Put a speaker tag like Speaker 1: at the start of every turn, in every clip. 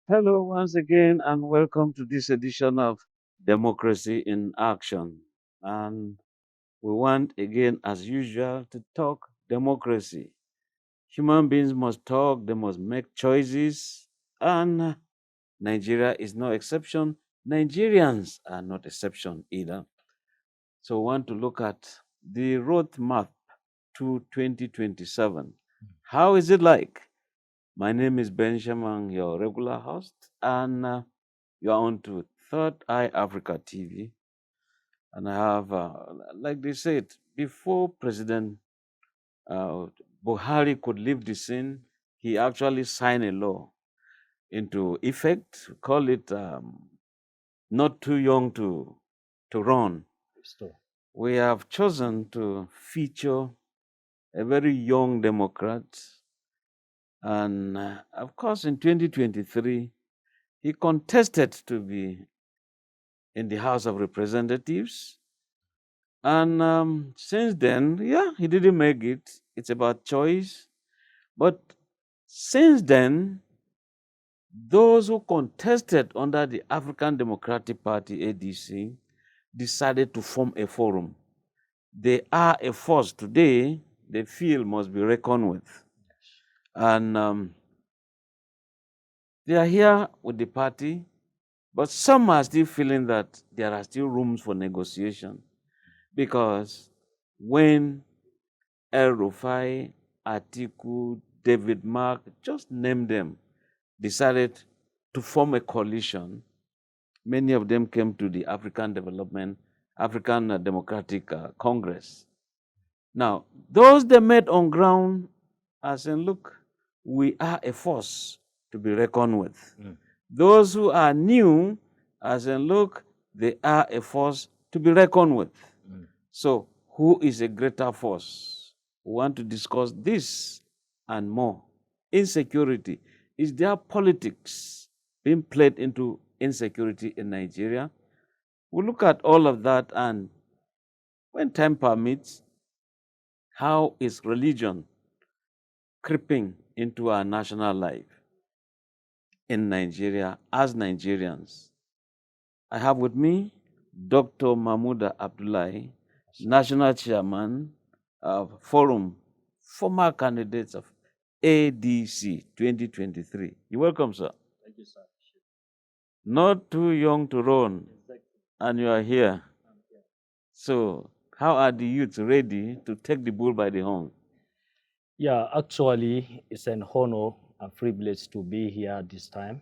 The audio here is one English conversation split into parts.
Speaker 1: Hello, once again, and welcome to this edition of Democracy in Action. And we want, again, as usual, to talk democracy. Human beings must talk, they must make choices, and Nigeria is no exception. Nigerians are not exception either. So, we want to look at the roadmap to 2027. How is it like? My name is Ben Shaman, your regular host, and you are on to Third Eye Africa TV. And I have, like they said, before President uh, Buhari could leave the scene, he actually signed a law into effect. Call it not too young to run.
Speaker 2: Store.
Speaker 1: We have chosen to feature a very young Democrat, and of course, in 2023, he contested to be in the House of Representatives. And since then, yeah, he didn't make it. It's about choice. But since then, those who contested under the African Democratic Party, ADC, decided to form a forum. They are a force today they feel must be reckoned with. And they are here with the party, but some are still feeling that there are still rooms for negotiation because when El Rufai, Atiku, David Mark, just name them, decided to form a coalition. Many of them came to the African Democratic Congress. Now, those they met on ground are saying, look, we are a force to be reckoned with. Those who are new are saying, look, they are a force to be reckoned with. So, who is a greater force? We want to discuss this and more. Insecurity. Is there politics being played into insecurity in Nigeria? We'll look at all of that, and when time permits, how is religion creeping into our national life in Nigeria as Nigerians? I have with me Dr. Mumada Abdullhi, National Chairman of Forum, former candidates of ADC 2023. You're welcome, sir.
Speaker 2: Thank you, sir.
Speaker 1: Not too young to run,
Speaker 2: Exactly.
Speaker 1: and you are here. So, how are the youth ready to take the bull by the horn?
Speaker 2: Yeah, actually, it's an honor and privilege to be here this time.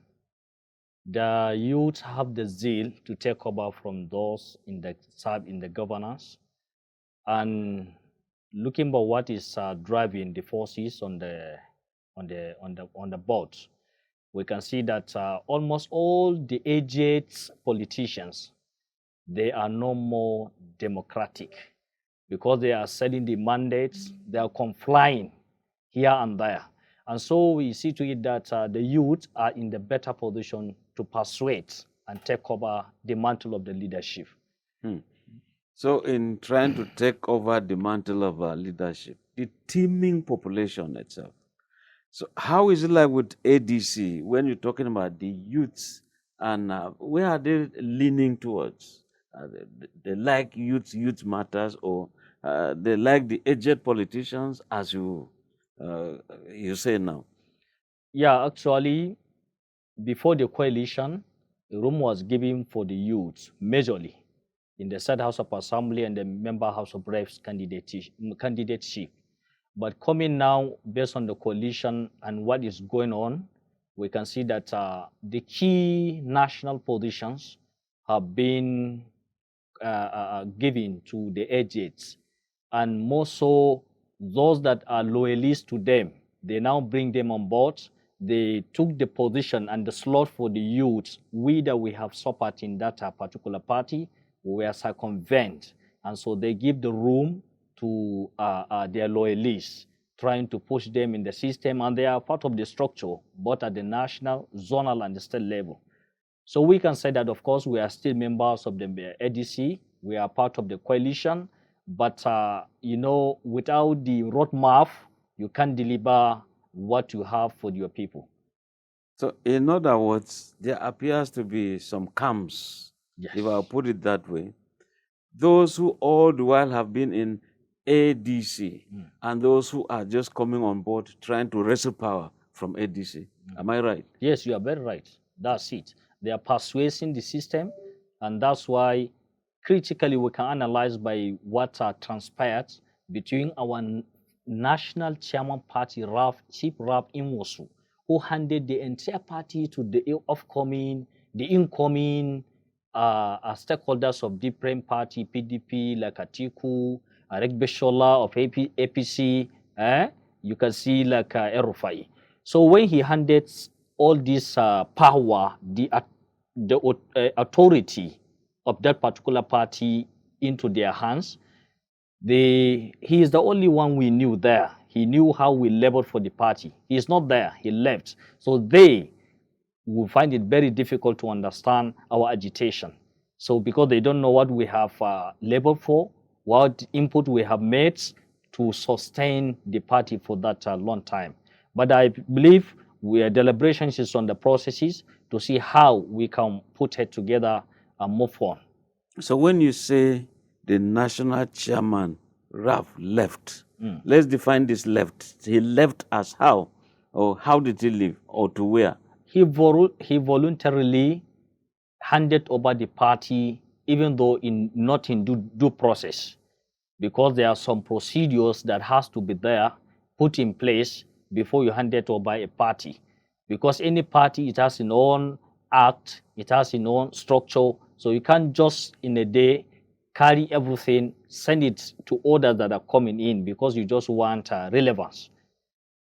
Speaker 2: The youth have the zeal to take over from those in the serve in the governance, and looking at what is driving the forces on the board, we can see that almost all the aged politicians, they are no more democratic because they are selling the mandates, they are complying here and there. And so we see to it that the youth are in the better position to persuade and take over the mantle of the leadership.
Speaker 1: Hmm. So, in trying to take over the mantle of leadership, the teeming population itself. So, how is it like with ADC when you're talking about the youths and where are they leaning towards? They like youth matters, or they like the aged politicians, as uh, you say now.
Speaker 2: Yeah, actually, before the coalition, room was given for the youth majorly in the State House of Assembly and the Member House of Reps candidateship. But coming now, based on the coalition and what is going on, we can see that the key national positions have been given to the agents, and more so those that are loyalists to them. They now bring them on board. They took the position and the slot for the youth. We that we have suffered in that particular party, we were circumvent, and so they give the room to their loyalists, trying to push them in the system, and they are part of the structure, both at the national, zonal, and the state level. So we can say that, of course, we are still members of the ADC. We are part of the coalition, but without the roadmap, you can't deliver what you have for your people.
Speaker 1: So, in other words, there appears to be some camps,
Speaker 2: Yes.
Speaker 1: if I'll put it that way. Those who all the while have been in ADC and those who are just coming on board trying to wrestle power from ADC. Am I right?
Speaker 2: Yes, you are very right. That's it. They are persuading the system, and that's why critically we can analyze by what transpired between our national chairman party, Chief Raf Inwosu, who handed the entire party to the incoming stakeholders of different party, PDP, like Atiku, Aregbeshola of APC, you can see like Erufai. So when he handed all this power, the authority of that particular party into their hands, he is the only one we knew there. He knew how we labored for the party. He is not there. He left. So they will find it very difficult to understand our agitation. So because they don't know what we have labored for, what input we have made to sustain the party for that long time. But I believe deliberations is on the processes to see how we can put it together and move on.
Speaker 1: So when you say the national chairman, Raf, left, let's define this left. He left as how? Or how did he leave? Or to where?
Speaker 2: He voluntarily handed over the party, even though not in due process, because there are some procedures that has to be there, put in place before you hand it over a party. Because any party, it has its own act, it has its own structure, so you can't just in a day carry everything, send it to others that are coming in because you just want relevance.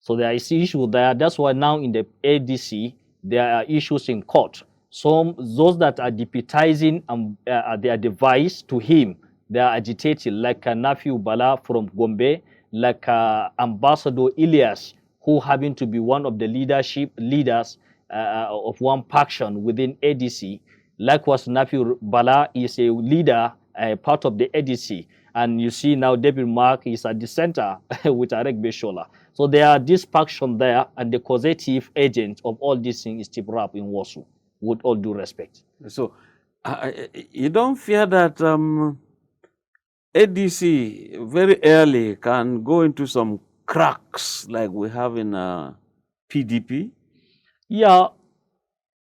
Speaker 2: So there is issue there. That's why now in the ADC, there are issues in court. Those that are deputizing their device to him, they are agitating, like Nafiu Bala from Gombe, like Ambassador Ilyas, who happen to be one of the leaders of one faction within ADC. Likewise, Nafiu Bala is a leader, part of the ADC. And you see now David Mark is at the center with Arek Beshola. So there are this faction there, and the causative agent of all these things is Tibrap in Wasu, with all due respect.
Speaker 1: So you don't fear that ADC very early can go into some cracks like we have in PDP?
Speaker 2: Yeah,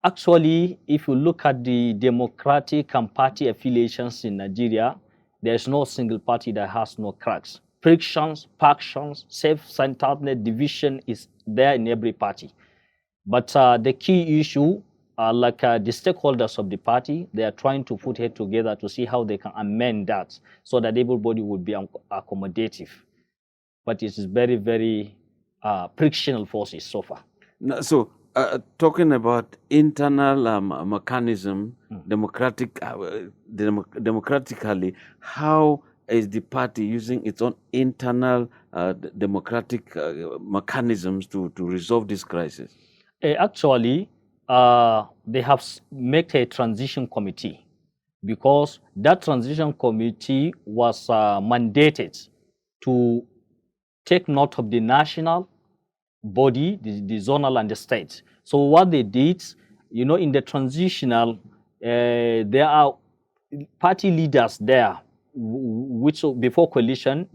Speaker 2: actually, if you look at the democratic and party affiliations in Nigeria, there's no single party that has no cracks. Frictions, factions, self-centeredness, division is there in every party. But the key issue, like the stakeholders of the party, they are trying to put it together to see how they can amend that so that everybody would be accommodative. But it is very, very frictional forces so far.
Speaker 1: No, so talking about internal mechanism, democratically, how is the party using its own internal democratic mechanisms to resolve this crisis?
Speaker 2: Actually, they have made a transition committee because that transition committee was mandated to take note of the national body, the zonal and the state. So what they did, in the transitional, there are party leaders there, which before coalition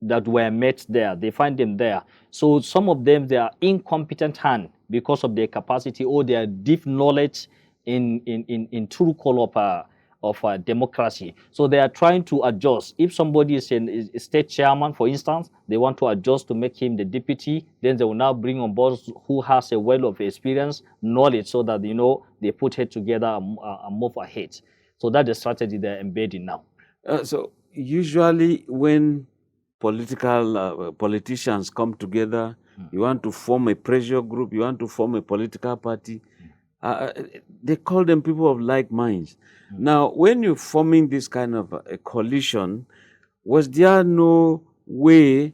Speaker 2: that were met there. They find them there. So some of them, they are incompetent hand because of their capacity or their deep knowledge in true call of democracy. So they are trying to adjust. If somebody is a state chairman, for instance, they want to adjust to make him the deputy, then they will now bring on board who has a well of experience, knowledge, so that, they put it together and move ahead. So that's the strategy they're embedding now.
Speaker 1: So usually when politicians come together, you want to form a pressure group, you want to form a political party, they call them people of like minds. Now, when you're forming this kind of a coalition, was there no way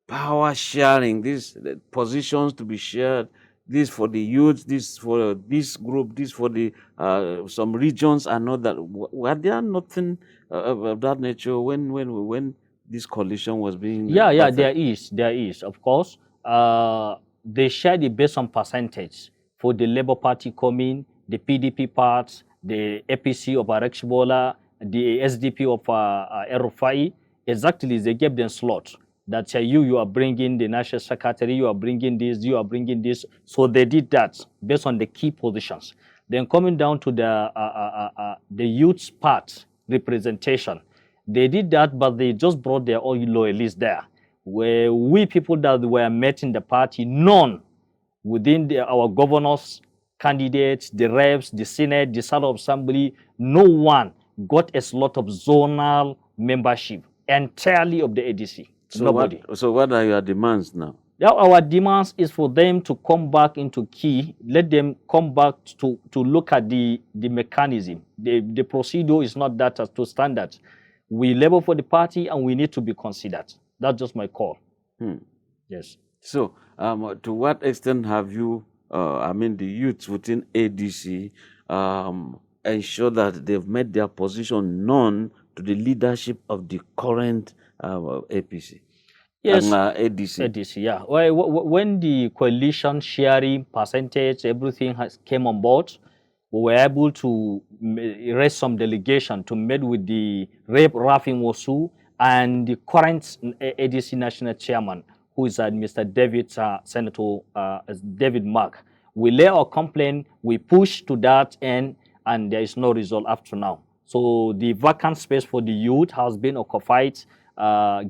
Speaker 1: power sharing, these positions to be shared, this for the youth, this for this group, this for the some regions and all that? Were there nothing of that nature when this coalition was being?
Speaker 2: Yeah, there is, of course. They share it based on percentage. for the Labour Party coming, the PDP part, the APC of Arex Bola, the SDP of El-Rufai. Exactly, they gave them slot that you are bringing the national secretary, you are bringing this, you are bringing this. So they did that based on the key positions. Then coming down to the youth part representation, they did that, but they just brought their own loyalists there. Where we people that were met in the party, none within our governors, candidates, the reps, the senate, the Senate assembly, no one got a slot of zonal membership entirely of the ADC.
Speaker 1: So
Speaker 2: Nobody.
Speaker 1: So what are your demands now?
Speaker 2: Now our demands is for them to come back into key, let them come back to look at the mechanism. The procedure is not that as to standard. We labor for the party and we need to be considered. That's just my call. Yes.
Speaker 1: So to what extent have you, the youths within ADC, ensure that they've made their position known to the leadership of the current APC?
Speaker 2: Yes,
Speaker 1: ADC.
Speaker 2: ADC, yeah. When the coalition sharing percentage, everything came on board, we were able to raise some delegation to meet with the Rep Rafin Wosu and the current ADC national chairman, who is Mr. David, Senator David Mark. We lay our complaint, we push to that end, and there is no result up to now. So the vacant space for the youth has been occupied,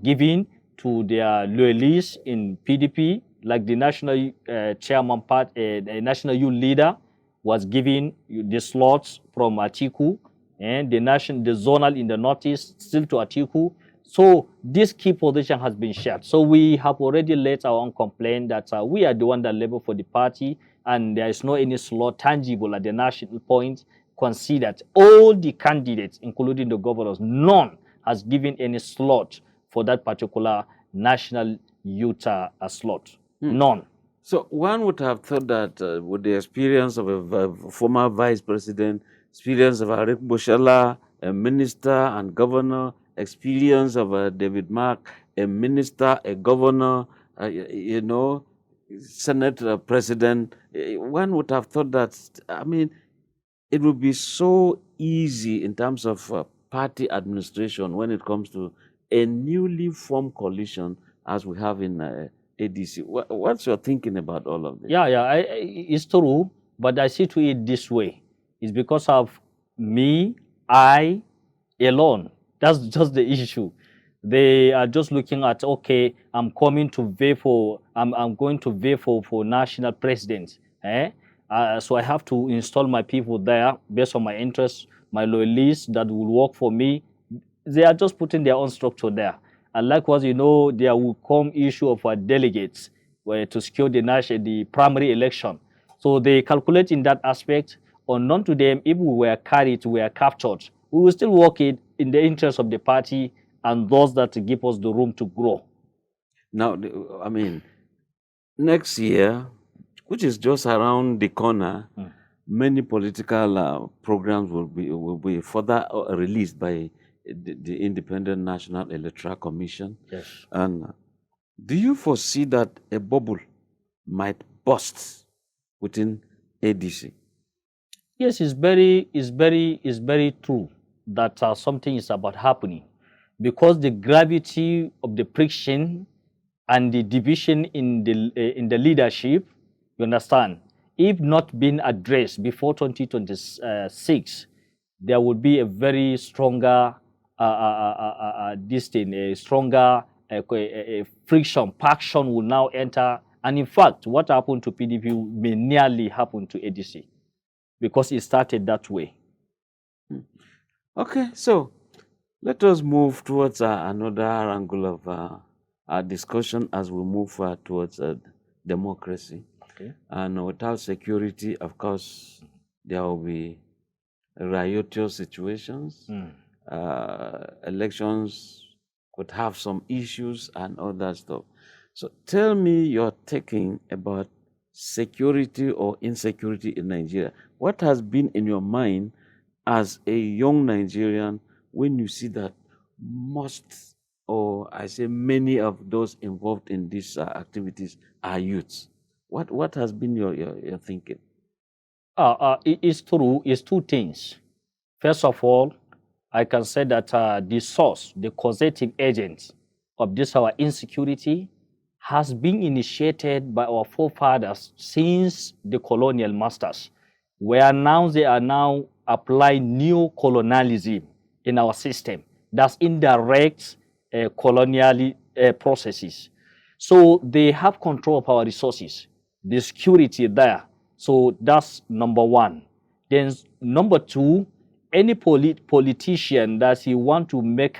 Speaker 2: given to their loyalists in PDP, like the national chairman part, the national youth leader was given the slots from Atiku, and the zonal in the northeast still to Atiku. So this key position has been shared. So we have already let our own complaint that we are the one that labor for the party, and there is no any slot tangible at the national point considered. All the candidates, including the governors, none has given any slot for that particular national youth slot. None.
Speaker 1: So one would have thought that with the experience of a former vice president, experience of Arik Bushala, a minister and governor, experience of David Mark, a minister, a governor, Senate president, one would have thought that, it would be so easy in terms of party administration when it comes to a newly formed coalition as we have in ADC. What's your thinking about all of this?
Speaker 2: Yeah, it's true, but I see to it this way. It's because of me, I alone. That's just the issue. They are just looking at, okay, I'm coming to vie for, I'm going to vie for national president. So I have to install my people there based on my interests, my loyalists that will work for me. They are just putting their own structure there. And likewise, there will come issue of delegates to secure the primary election. So they calculate in that aspect. Unknown to them, if we were carried, we were captured, we will still work it in the interest of the party and those that give us the room to grow.
Speaker 1: Now, next year, which is just around the corner, many political programs will be further released by the Independent National Electoral Commission.
Speaker 2: Yes.
Speaker 1: And do you foresee that a bubble might burst within ADC?
Speaker 2: Yes, it's very true that something is about happening, because the gravity of the friction and the division in the leadership, you understand, if not being addressed before 2026, there will be a very stronger friction. Faction will now enter, and in fact, what happened to PDP may nearly happen to ADC, because it started that way.
Speaker 1: Okay, so let us move towards another angle of our discussion as we move towards democracy.
Speaker 2: Okay.
Speaker 1: And without security, of course, there will be riotous situations. Elections could have some issues and all that stuff. So tell me your thinking about security or insecurity in Nigeria. What has been in your mind as a young Nigerian when you see that most, or I say many of those involved in these activities are youths? What has been your thinking?
Speaker 2: It's true. It's two things. First of all, I can say that the source, the causative agent of this our insecurity has been initiated by our forefathers since the colonial masters, where now they are now applying new colonialism in our system. That's indirect colonial processes. So they have control of our resources, the security there. So that's number one. Then number two, any politician that he want to make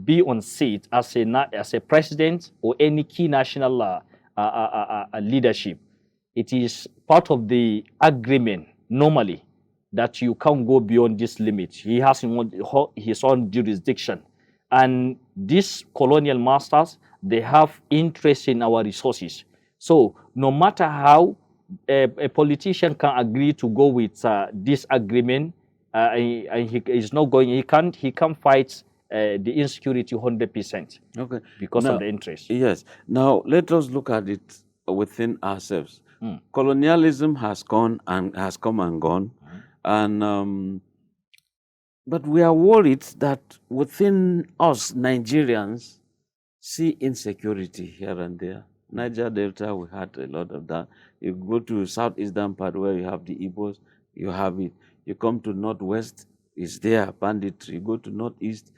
Speaker 2: be on seat as a president or any key national leadership, it is part of the agreement normally that you can't go beyond this limit. He has his own jurisdiction, and these colonial masters, they have interest in our resources. So no matter how a politician can agree to go with this agreement, and he is not going. He can't fight the insecurity 100%.
Speaker 1: Okay.
Speaker 2: Because
Speaker 1: Now,
Speaker 2: of the interest.
Speaker 1: yes. Now let us look at it within ourselves.
Speaker 2: Mm.
Speaker 1: Colonialism has come and gone, and but we are worried that within us Nigerians see insecurity here and there. Niger Delta, we had a lot of that. You go to southeastern part where you have the Igbos, you have it. You come to northwest, it's there, banditry. You go to northeast,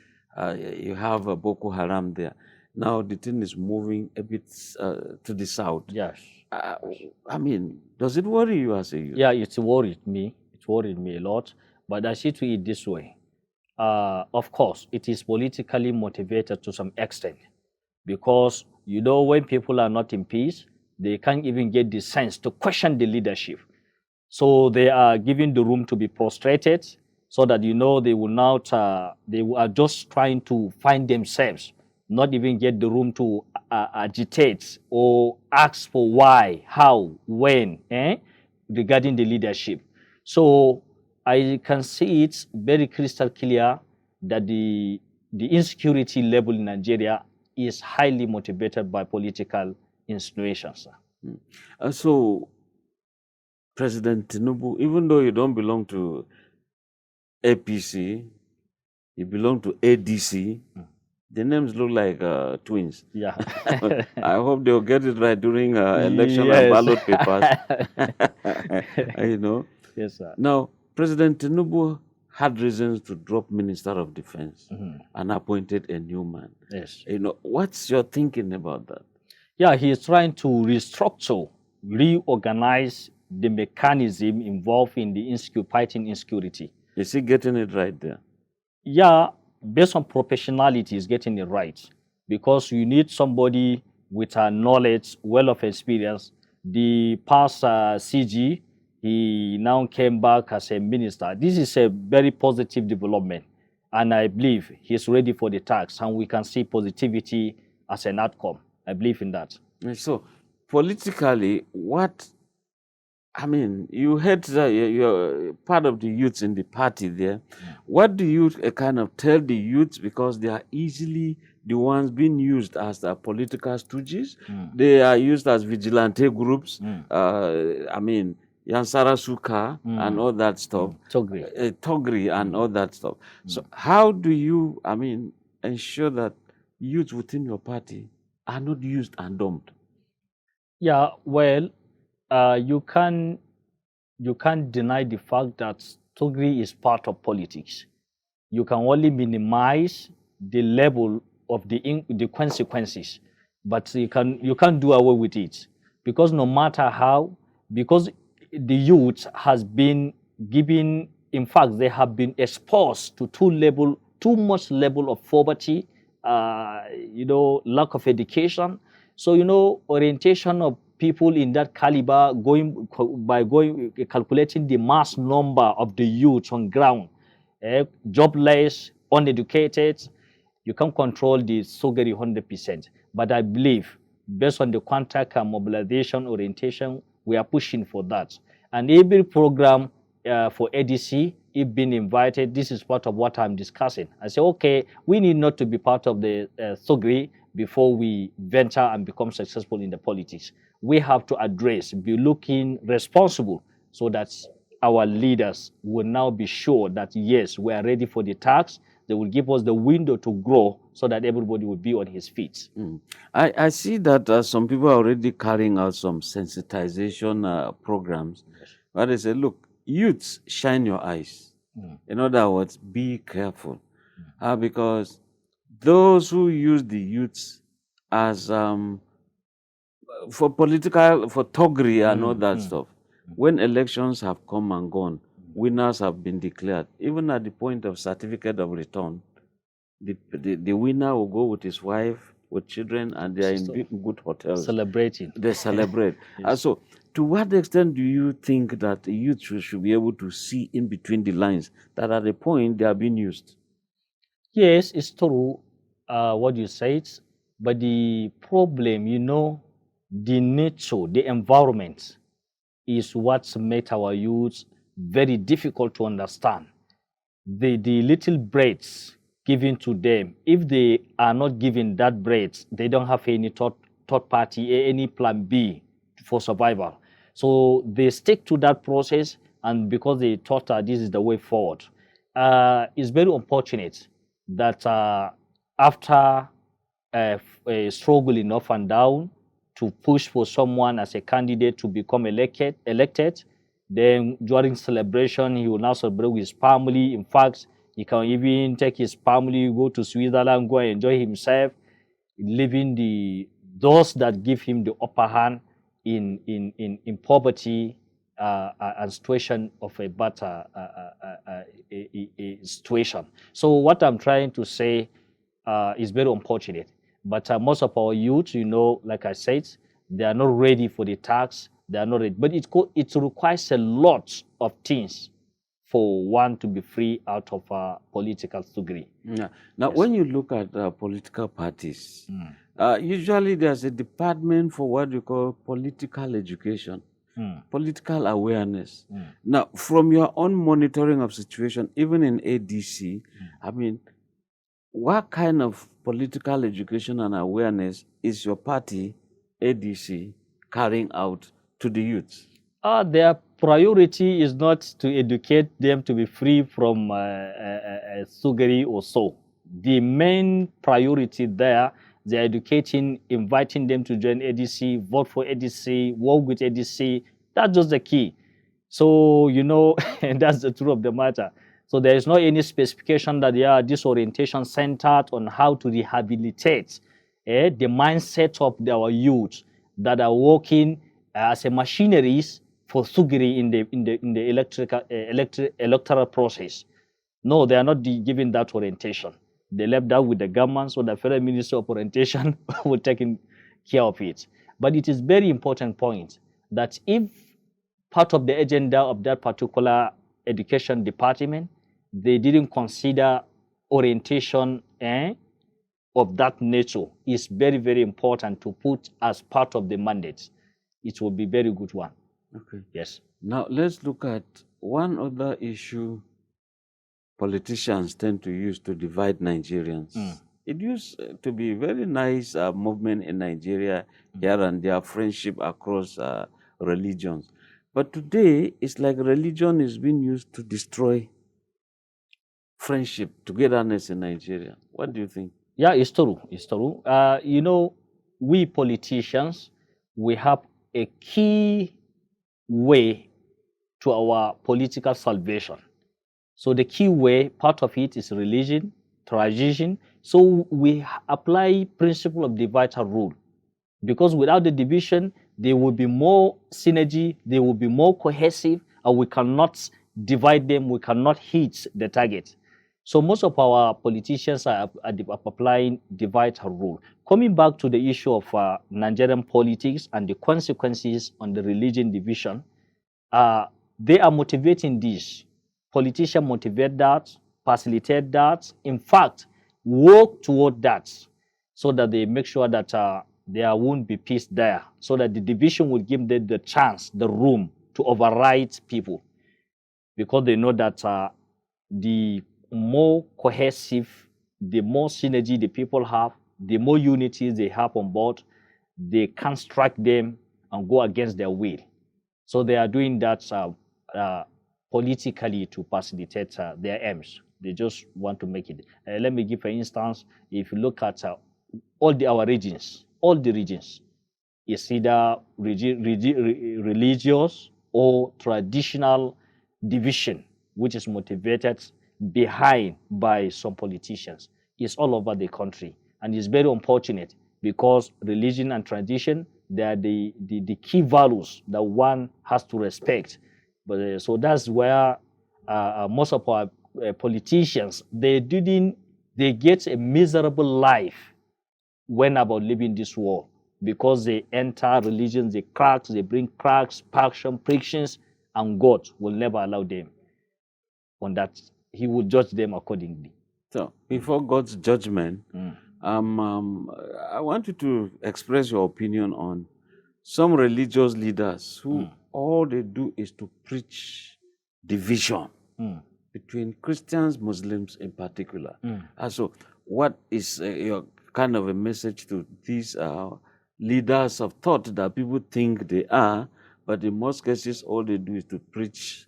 Speaker 1: you have Boko Haram there. Now the thing is moving a bit to the south.
Speaker 2: Yes.
Speaker 1: I mean, does it worry you as a youth?
Speaker 2: Yeah, it's worried me. It worried me a lot. But I see to it this way. Of course, it is politically motivated to some extent, because you know when people are not in peace, they can't even get the sense to question the leadership. So they are giving the room to be prostrated, so that you know they will not. They are just trying to find themselves, not even get the room to agitate or ask for why, how, when, regarding the leadership. So I can see it very crystal clear that the insecurity level in Nigeria is highly motivated by political insinuations.
Speaker 1: So President Tinubu, even though you don't belong to APC, you belong to ADC, the names look like twins.
Speaker 2: Yeah.
Speaker 1: I hope they'll get it right during election and ballot papers. You know.
Speaker 2: Yes, sir.
Speaker 1: Now, President Tinubu had reasons to drop Minister of Defense and appointed a new man.
Speaker 2: Yes.
Speaker 1: You know, what's your thinking about that?
Speaker 2: Yeah, he is trying to restructure, reorganize the mechanism involved in the fighting insecurity.
Speaker 1: Is he getting it right there?
Speaker 2: Yeah, based on professionality, he's getting it right, because you need somebody with knowledge, well of experience. The past CG, he now came back as a minister. This is a very positive development, and I believe he's ready for the task, and we can see positivity as an outcome. I believe in that.
Speaker 1: So, politically, you heard you're part of the youths in the party there. What do you kind of tell the youths, because they are easily the ones being used as the political stooges? They are used as vigilante groups. Yansara Suka and all that stuff. Togri and all that stuff. So how do you, ensure that youth within your party are not used and dumped?
Speaker 2: Yeah, well, you can't deny the fact that Togri is part of politics. You can only minimize the level of the consequences, but you can't do away with it, because no matter how, because the youth has been given, in fact, they have been exposed to too much level of poverty, lack of education. So, orientation of people in that caliber, calculating the mass number of the youth on ground, jobless, uneducated, you can control the Sogeri 100%. But I believe, based on the contact and mobilization orientation, we are pushing for that. And every program for ADC, if being invited, this is part of what I'm discussing. I say, okay, we need not to be part of the Sogri before we venture and become successful in the politics. We have to be looking responsible, so that our leaders will now be sure that, yes, we are ready for the task. They will give us the window to grow so that everybody will be on his feet.
Speaker 1: I see that some people are already carrying out some sensitization programs where they say, look, youths, shine your eyes. In other words, be careful. Because those who use the youths as for political, for toggery and all that stuff, when elections have come and gone, winners have been declared. Even at the point of certificate of return, the winner will go with his wife, with children, and they are in good hotels.
Speaker 2: Celebrating.
Speaker 1: They celebrate. So, to what extent do you think that the youth should be able to see in between the lines that at a point they are being used?
Speaker 2: Yes, it's true what you said, but the problem, the nature, the environment is what makes our youth very difficult to understand. The little breads given to them, if they are not given that bread, they don't have any third party, any plan B for survival. So they stick to that process, and because they thought that this is the way forward. It's very unfortunate that after struggling up and down to push for someone as a candidate to become elected, then during celebration, he will now celebrate with his family. In fact, he can even take his family, go to Switzerland, go and enjoy himself, leaving those that give him the upper hand in poverty and situation of a better situation. So what I'm trying to say is very unfortunate. But most of our youth, like I said, they are not ready for the tax. They are not ready. But it requires a lot of things for one to be free out of political degree.
Speaker 1: Yeah. Now, when you look at political parties, usually there's a department for what you call political education, political awareness. Now, from your own monitoring of situation, even in ADC, I mean, what kind of political education and awareness is your party, ADC, carrying out to the youth?
Speaker 2: Their priority is not to educate them to be free from sugary or so. The main priority there, they're educating, inviting them to join ADC, vote for ADC, work with ADC. That's just the key. So, and that's the truth of the matter. So there is not any specification that this orientation centered on how to rehabilitate the mindset of our youth that are working as a machineries for sugary in the electoral process. No, they are not giving that orientation. They left that with the government, so the Federal Ministry of Orientation will take care of it. But it is very important point that if part of the agenda of that particular education department, they didn't consider orientation of that nature, is very, very important to put as part of the mandate. It will be very good one.
Speaker 1: Okay.
Speaker 2: Yes.
Speaker 1: Now, let's look at one other issue politicians tend to use to divide Nigerians. It used to be a very nice movement in Nigeria, here and there, friendship across religions. But today, it's like religion is being used to destroy friendship, togetherness in Nigeria. What do you think?
Speaker 2: Yeah, it's true. It's true. We politicians, we have a key way to our political salvation. So the key way, part of it is religion, tradition. So we apply principle of divider rule, because without the division, there will be more synergy, there will be more cohesive, and we cannot divide them, we cannot hit the target. So most of our politicians are applying divider rule. Coming back to the issue of Nigerian politics and the consequences on the religion division, they are motivating this. Politicians motivate that, facilitate that, in fact, work toward that, so that they make sure that there won't be peace there, so that the division will give them the chance, the room to override people, because they know that the more cohesive, the more synergy the people have, the more unity they have on board, they can't strike them and go against their will. So they are doing that politically to facilitate their aims. They just want to make it. Let me give, for instance, if you look at our regions, all the regions, is either religious or traditional division, which is motivated behind by some politicians. It's all over the country. And it's very unfortunate because religion and tradition, they are the key values that one has to respect. But so that's where most of our politicians, they get a miserable life when about leaving this world, because they enter religions, they bring cracks, passion, frictions, and God will never allow them on that. He will judge them accordingly.
Speaker 1: So, before God's judgment, I want you to express your opinion on some religious leaders who all they do is to preach division between Christians, Muslims in particular. So, what is your kind of a message to these leaders of thought that people think they are, but in most cases, all they do is to preach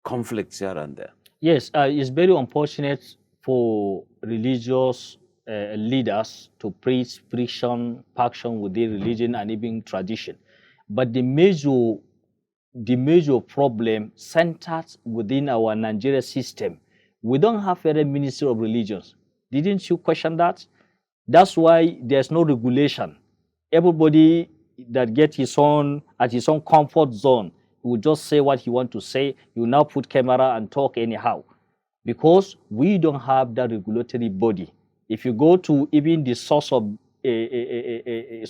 Speaker 1: conflicts here and there?
Speaker 2: Yes, it's very unfortunate for religious leaders to preach friction, faction within religion and even tradition. But the major problem centered within our Nigeria system. We don't have a ministry of religions. Didn't you question that? That's why there's no regulation. Everybody that gets his own comfort zone will just say what he wants to say. You now put camera and talk anyhow, because we don't have that regulatory body. If you go to even the source of a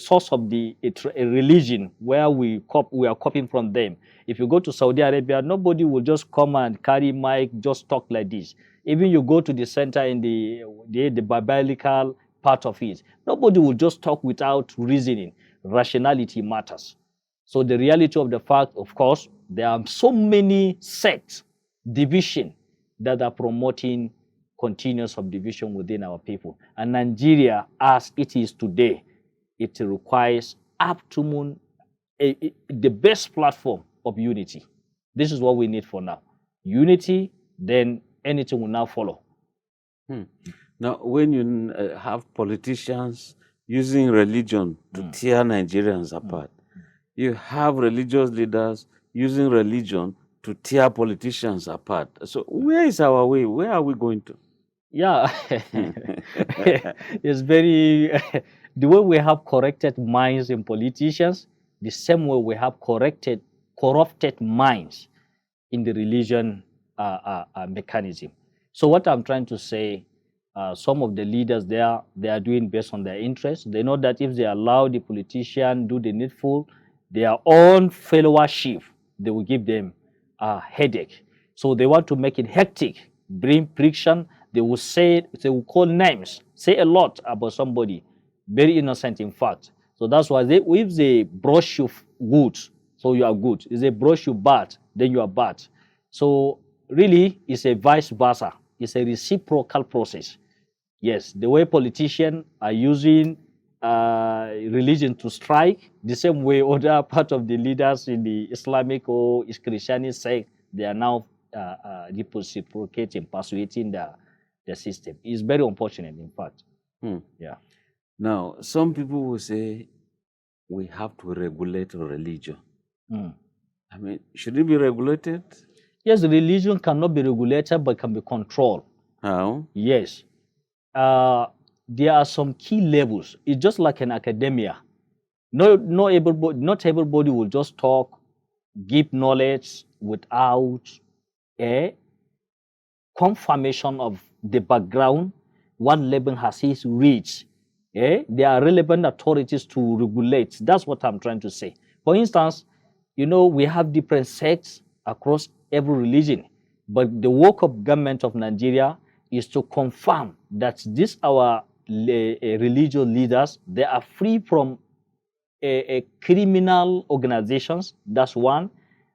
Speaker 2: religion where we are copying from them. If you go to Saudi Arabia, nobody will just come and carry mic, just talk like this. Even you go to the center in the biblical part of it, nobody will just talk without reasoning. Rationality matters. So the reality of the fact, of course, there are so many sects, division, that are promoting continuous subdivision within our people. And Nigeria, as it is today, it requires optimum, the best platform of unity. This is what we need for now. Unity, then anything will now follow.
Speaker 1: Now, when you have politicians using religion to tear Nigerians apart, you have religious leaders using religion to tear politicians apart. So where is our way? Where are we going to?
Speaker 2: Yeah, it's very, the way we have corrected minds in politicians, the same way we have corrupted minds in the religion mechanism. So what I'm trying to say, some of the leaders there, they are doing based on their interests. They know that if they allow the politician do the needful, their own followership, they will give them a headache. So they want to make it hectic, bring friction. They will call names, say a lot about somebody, very innocent in fact. So that's why if they brush you good, so you are good. If they brush you bad, then you are bad. So really, it's a vice versa. It's a reciprocal process. Yes, the way politicians are using religion to strike, the same way other part of the leaders in the Islamic or Christianity sect, they are now reciprocating, persuading the system. It's very unfortunate, in fact. Yeah.
Speaker 1: Now, some people will say we have to regulate religion. I mean, should it be regulated?
Speaker 2: Yes, religion cannot be regulated, but can be controlled.
Speaker 1: How?
Speaker 2: Yes. There are some key levels. It's just like an academia. Not everybody will just talk, give knowledge without a confirmation of the background, what level has he reached. There are relevant authorities to regulate. That's what I'm trying to say. For instance, we have different sects across every religion, but the work of government of Nigeria is to confirm that these our religious leaders, they are free from criminal organizations. That's one.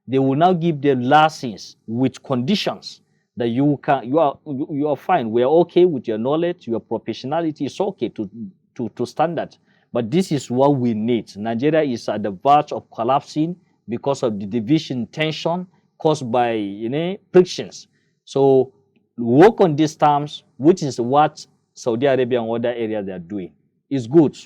Speaker 2: They will now give them license with conditions that you are fine. We are okay with your knowledge, your professionality. It's okay to standard. But this is what we need. Nigeria is at the verge of collapsing because of the division, tension caused by frictions. So work on these terms, which is what Saudi Arabia and other areas they are doing, is good.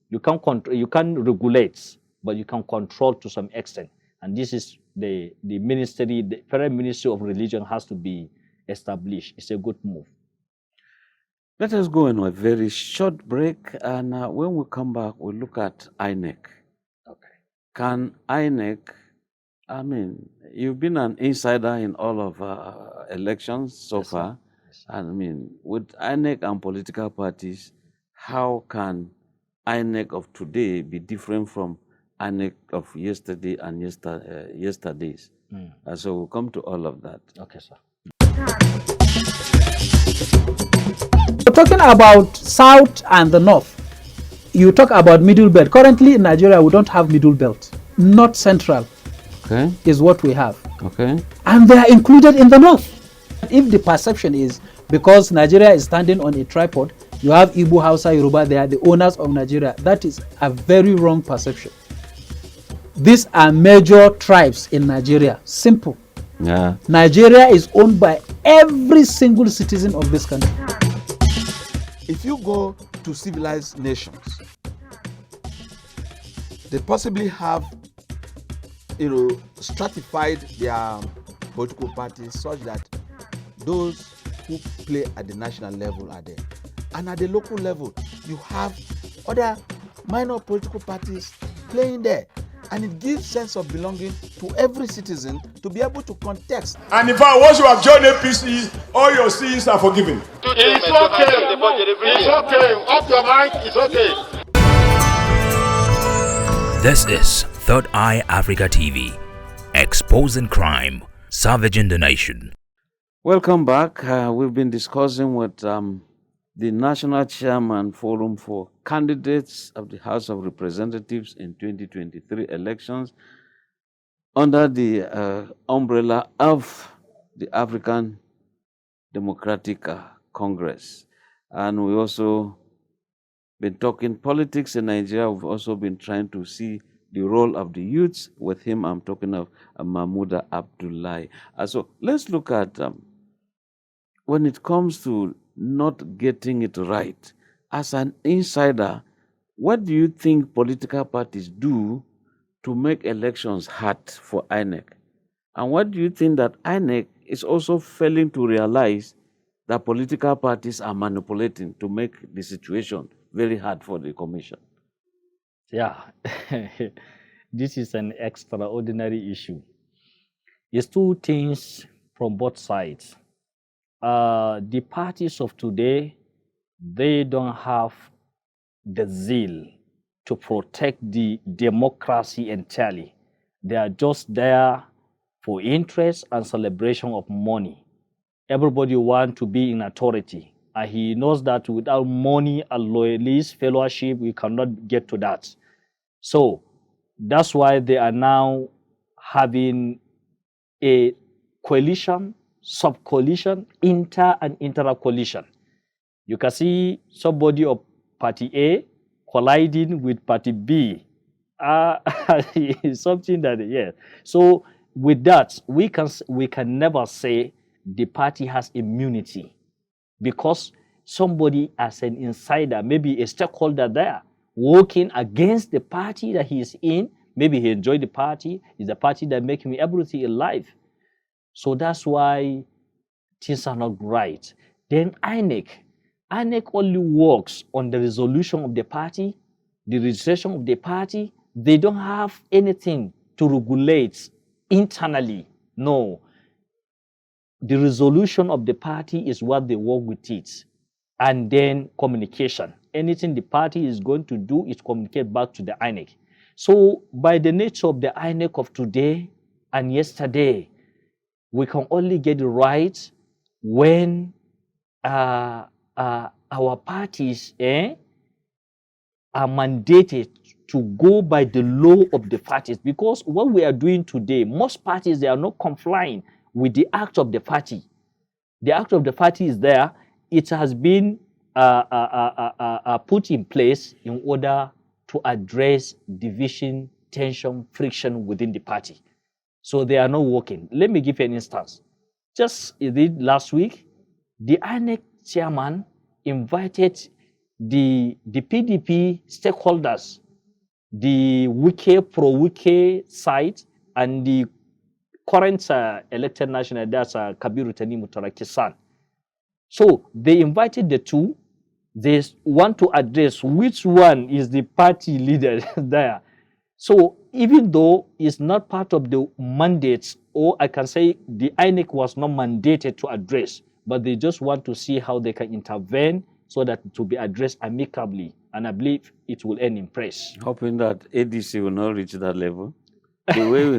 Speaker 2: You can control, you can regulate, but you can control to some extent. And this is the ministry, the federal ministry of religion has to be established. It's a good move.
Speaker 1: Let us go on a very short break, and when we come back, we'll look at INEC.
Speaker 2: Okay.
Speaker 1: Can INEC, I mean, you've been an insider in all of elections so
Speaker 2: Yes, sir.
Speaker 1: far.
Speaker 2: Yes, sir.
Speaker 1: And I mean, with INEC and political parties, how can INEC of today be different from INEC of yesterday and yesterdays? So we'll come to all of that.
Speaker 2: Okay, sir.
Speaker 3: We're talking about South and the North. You talk about middle belt. Currently in Nigeria, we don't have middle belt. North Central
Speaker 1: Okay.
Speaker 3: is what we have.
Speaker 1: Okay.
Speaker 3: And they are included in the North. If the perception is because Nigeria is standing on a tripod, you have Igbo, Hausa, Yoruba, they are the owners of Nigeria. That is a very wrong perception. These are major tribes in Nigeria. Simple.
Speaker 1: Yeah.
Speaker 3: Nigeria is owned by every single citizen of this country.
Speaker 4: If you go to civilized nations, they possibly have, stratified their political parties such that those who play at the national level are there. And at the local level, you have other minor political parties playing there. And it gives sense of belonging to every citizen to be able to contest.
Speaker 5: And in fact, once you have joined APC, all your sins are forgiven.
Speaker 6: It's okay. It's okay. Off your mic. It's okay.
Speaker 7: This is Third Eye Africa TV, exposing crime, savaging the nation.
Speaker 1: Welcome back. We've been discussing with the National Chairman Forum for Candidates of the House of Representatives in 2023 elections under the umbrella of the African Democratic Congress. And we also been talking politics in Nigeria. We've also been trying to see the role of the youths. With him, I'm talking of Mumada Abdullhi. So let's look at when it comes to not getting it right. As an insider, what do you think political parties do to make elections hard for INEC? And what do you think that INEC is also failing to realize that political parties are manipulating to make the situation very hard for the commission?
Speaker 2: Yeah, this is an extraordinary issue. It's two things from both sides. The parties of today, they don't have the zeal to protect the democracy entirely. They are just there for interest and celebration of money. Everybody wants to be in authority, and he knows that without money and loyalist fellowship, we cannot get to that. So that's why they are now having a coalition, sub-coalition, inter and intra-coalition. You can see somebody of party A colliding with party B. It's something that, yeah. So with that, we can never say the party has immunity, because somebody as an insider, maybe a stakeholder there, working against the party that he is in, maybe he enjoyed the party, it's the party that makes him everything in life. So that's why things are not right. Then INEC only works on the resolution of the party, the registration of the party. They don't have anything to regulate internally. No. The resolution of the party is what they work with it. And then communication. Anything the party is going to do is communicate back to the INEC. So by the nature of the INEC of today and yesterday, we can only get it right when our parties are mandated to go by the law of the parties. Because what we are doing today, most parties, they are not complying with the act of the party. The act of the party is there. It has been put in place in order to address division, tension, friction within the party. So they are not working. Let me give you an instance. Just last week, the INEC chairman invited the PDP stakeholders, the pro-Wike side, and the current elected national, that's Kabiru Tanimu Taraki-san. So they invited the two. They want to address which one is the party leader there. So even though it's not part of the mandates, or I can say the INEC was not mandated to address, but they just want to see how they can intervene so that it will be addressed amicably. And I believe it will end in praise.
Speaker 1: Hoping that ADC will not reach that level. The way we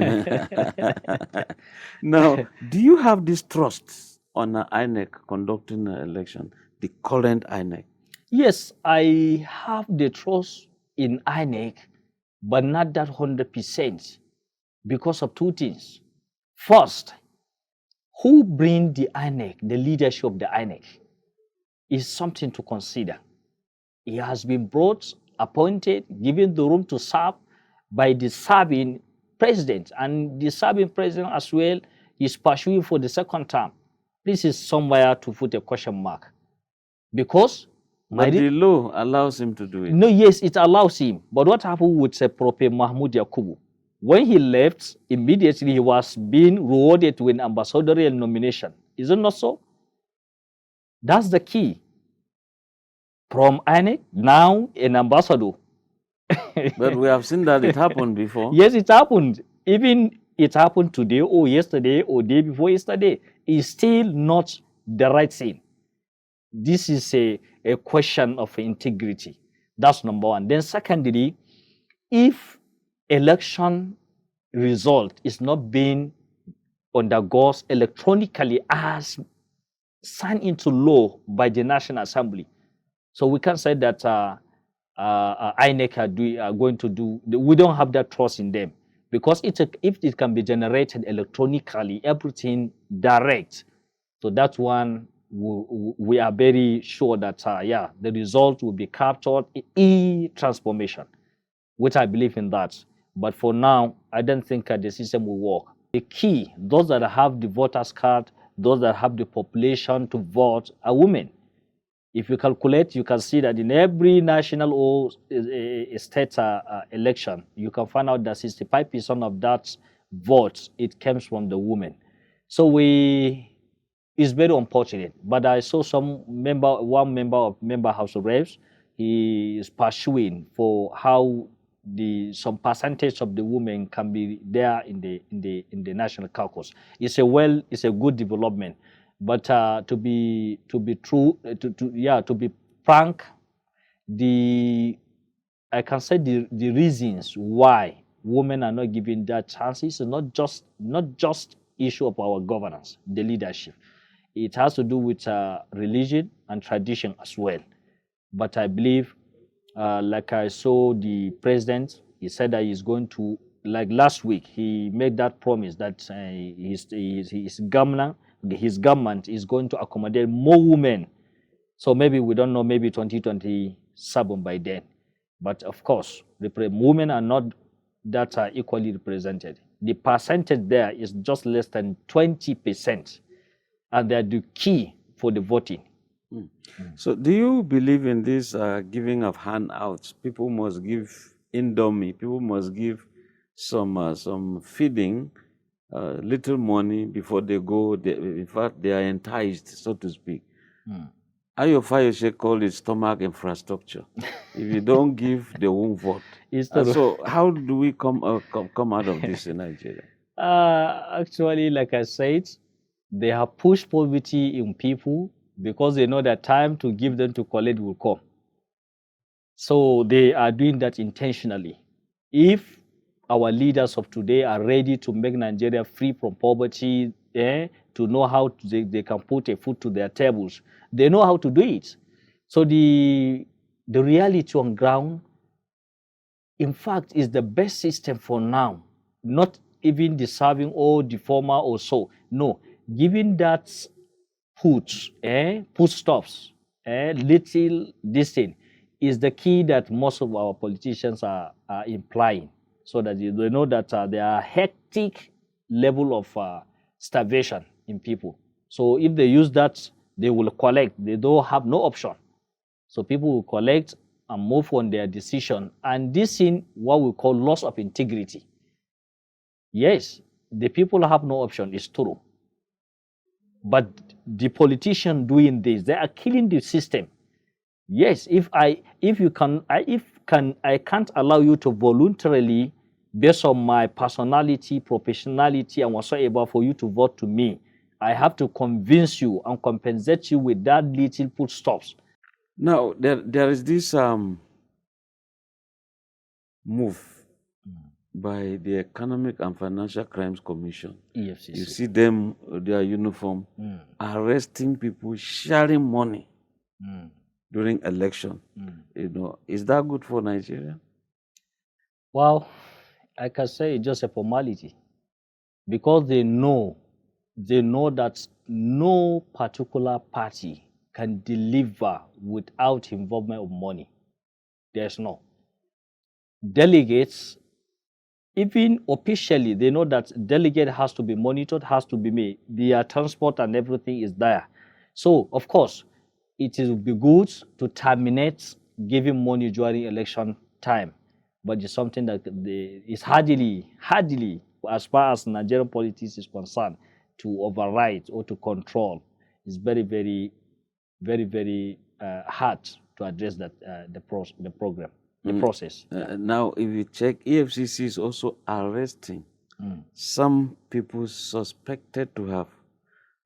Speaker 1: now, do you have this trust on INEC conducting an election, the current INEC?
Speaker 2: Yes, I have the trust in INEC, but not that 100% because of two things. First, who bring the INEC, the leadership of the INEC, is something to consider. He has been brought, appointed, given the room to serve by the serving president, and the serving president as well is pursuing for the second term. This is somewhere to put a question mark, because
Speaker 1: but the law allows him to do it.
Speaker 2: No, yes, it allows him. But what happened with Prope Mahmoud Yakubu? When he left, immediately he was being rewarded with an ambassadorial nomination. Is it not so? That's the key. From INEC, now an ambassador.
Speaker 1: But we have seen that it happened before.
Speaker 2: Yes, it happened. Even it happened today or yesterday or day before yesterday. It's still not the right thing. This is a question of integrity. That's number one. Then secondly, if election result is not being undergoes electronically as signed into law by the National Assembly, so we can say that INEC are going to do, we don't have that trust in them, because if it can be generated electronically, everything direct, so that one, we are very sure that, the result will be captured in e-transformation, which I believe in that. But for now, I don't think the system will work. The key, those that have the voters card, those that have the population to vote are women. If you calculate, you can see that in every national or state election, you can find out that 65% of that vote, it comes from the women. So it's very unfortunate. But I saw one member of House of Reps, he is pursuing for how some percentage of the women can be there in the national caucus. It's a good development. But to be frank, I can say the reasons why women are not given that chances is not just issue of our governance, the leadership. It has to do with religion and tradition as well. But I believe, like I saw the president, he said that he's going to, like last week, he made that promise that his government is going to accommodate more women. So maybe, we don't know, maybe 2027 by then. But of course, women are not that equally represented. The percentage there is just less than 20%. And they're the key for the voting.
Speaker 1: So do you believe in this giving of handouts? People must give indomie. People must give some feeding, little money before they go. In fact, they are enticed, so to speak. Ayo Fayose called it stomach infrastructure. If you don't give, they won't vote. So how do we come out of this in Nigeria?
Speaker 2: Actually, like I said, they have pushed poverty in people because they know that time to give them to collect will come. So they are doing that intentionally. If our leaders of today are ready to make Nigeria free from poverty, to know how they can put a food to their tables, they know how to do it. So the reality on ground, in fact, is the best system for now. Not even the serving or the former or so. No, giving that foodstuffs, little this thing, is the key that most of our politicians are implying, so that they know that there are hectic level of starvation in people. So if they use that, they will collect. They don't have no option. So people will collect and move on their decision. And this is what we call loss of integrity. Yes, the people have no option, it's true. But the politician doing this, they are killing the system. Yes, I can't allow you to voluntarily, based on my personality, professionality, and whatsoever, for you to vote to me. I have to convince you and compensate you with that little footsteps.
Speaker 1: Now, there is this move by the Economic and Financial Crimes Commission.
Speaker 2: EFCC.
Speaker 1: You see them, their uniform, arresting people, sharing money during election. You know, is that good for Nigeria?
Speaker 2: Well, I can say it's just a formality, because they know that no particular party can deliver without involvement of money. There's no. Delegates, even officially, they know that delegate has to be monitored, has to be made. Their transport and everything is there. So, of course, it will be good to terminate giving money during election time. But it's something that is hardly, as far as Nigerian politics is concerned, to override or to control. It's very, very, very, very hard to address that the process.
Speaker 1: Now, if you check, EFCC is also arresting some people suspected to have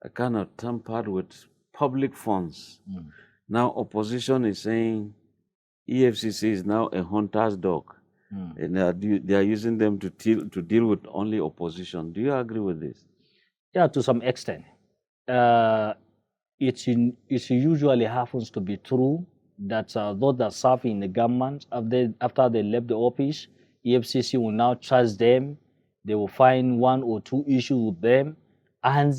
Speaker 1: a kind of tampered with public funds. Now, opposition is saying EFCC is now a hunter's dog, and they are using them to deal with only opposition. Do you agree with this?
Speaker 2: Yeah, to some extent. It usually happens to be true that those that serve in the government, after they left the office, EFCC will now charge them. They will find one or two issues with them. And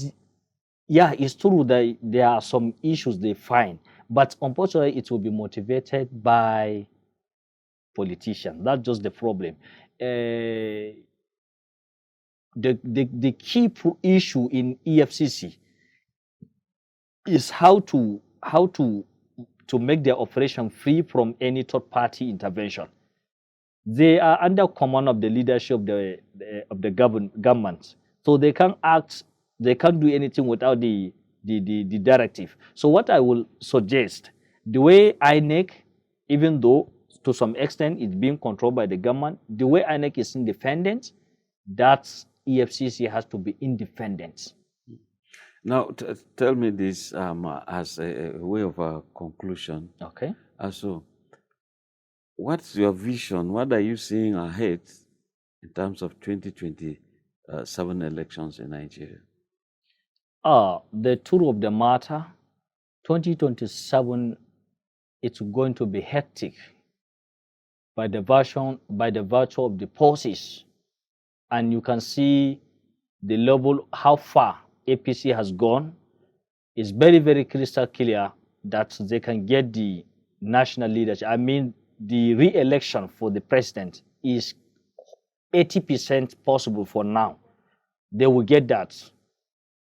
Speaker 2: yeah, it's true that there are some issues they find. But unfortunately, it will be motivated by politicians. That's just the problem. The key issue in EFCC is how to make their operation free from any third-party intervention. They are under command of the leadership of the government, so they can't act. They can't do anything without the directive. So what I will suggest, the way INEC, even though to some extent it's being controlled by the government, the way INEC is independent, that EFCC has to be independent.
Speaker 1: Now, tell me this as a way of a conclusion.
Speaker 2: Okay.
Speaker 1: So, what's your vision? What are you seeing ahead in terms of 2027 elections in Nigeria?
Speaker 2: The truth of the matter, 2027, it's going to be hectic by the virtue of the forces, and you can see the level, how far APC has gone. Is very, very crystal clear that they can get the national leadership. I mean, the re-election for the president is 80% possible for now. They will get that.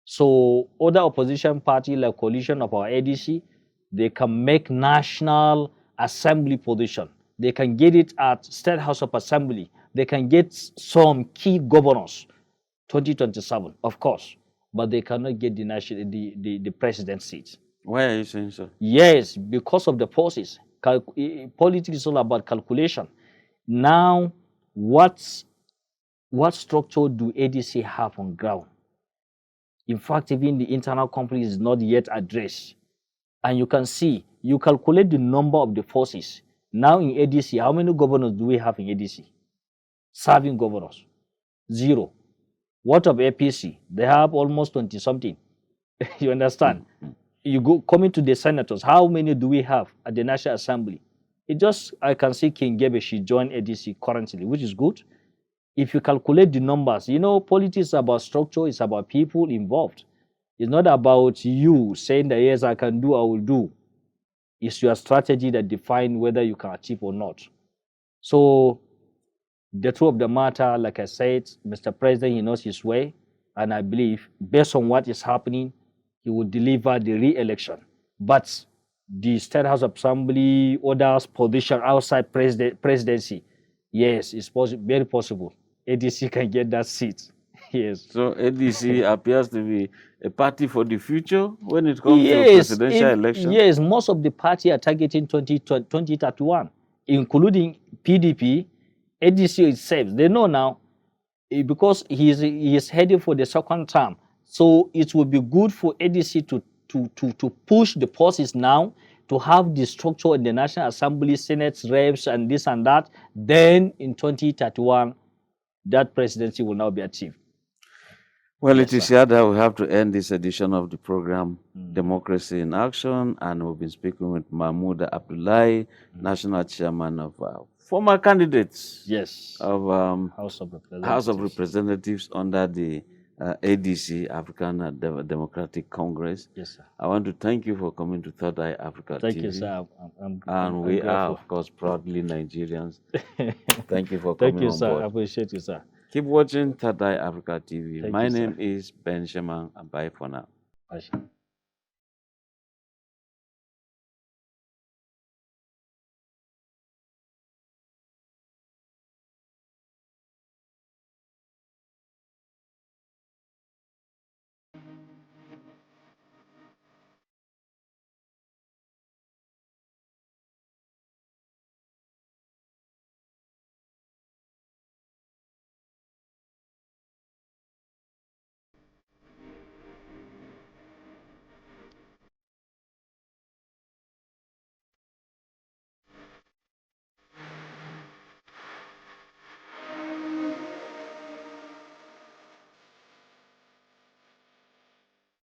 Speaker 2: So other opposition party like coalition of our ADC, they can make national assembly position. They can get it at State House of Assembly. They can get some key governors, 2027, of course, but they cannot get the president's seat.
Speaker 1: Why are you saying so?
Speaker 2: Yes, because of the forces. Politics is all about calculation. Now, what structure do ADC have on ground? In fact, even the internal conflict is not yet addressed. And you can see, you calculate the number of the forces. Now in ADC, how many governors do we have in ADC? Serving governors. 0. What of APC? They have almost 20-something. You understand? You go coming to the senators, how many do we have at the National Assembly? I can see King Gebe, she joined ADC currently, which is good. If you calculate the numbers, politics is about structure, it's about people involved. It's not about you saying that, yes, I can do, I will do. It's your strategy that defines whether you can achieve or not. So The truth of the matter, like I said, Mr. President, he knows his way, and I believe, based on what is happening, he will deliver the re-election. But the State House of Assembly orders position outside presidency, yes, it's very possible. ADC can get that seat. Yes.
Speaker 1: So ADC appears to be a party for the future when it comes to presidential election.
Speaker 2: Yes, most of the party are targeting 2031, including PDP, ADC itself. They know now because he is heading for the second term. So it will be good for ADC to push the forces now to have the structure in the National Assembly, Senate, reps, and this and that. Then in 2031, that presidency will now be achieved.
Speaker 1: Well, yes, it is here that we have to end this edition of the program, Democracy in Action, and we've been speaking with Mumada Abdullhi, National Chairman of former candidates of House of Representatives under the ADC, African Democratic Congress.
Speaker 2: Yes, sir.
Speaker 1: I want to thank you for coming to Third Eye Africa
Speaker 2: Thank
Speaker 1: TV.
Speaker 2: you, sir.
Speaker 1: And we are, of course, proudly Nigerians. Thank you for coming
Speaker 2: Thank you,
Speaker 1: on
Speaker 2: sir.
Speaker 1: board.
Speaker 2: I appreciate you, sir.
Speaker 1: Keep watching Third Eye Africa TV.
Speaker 2: Thank
Speaker 1: My
Speaker 2: you,
Speaker 1: name
Speaker 2: sir.
Speaker 1: is Ben Sheman, and bye for now.
Speaker 2: Bye.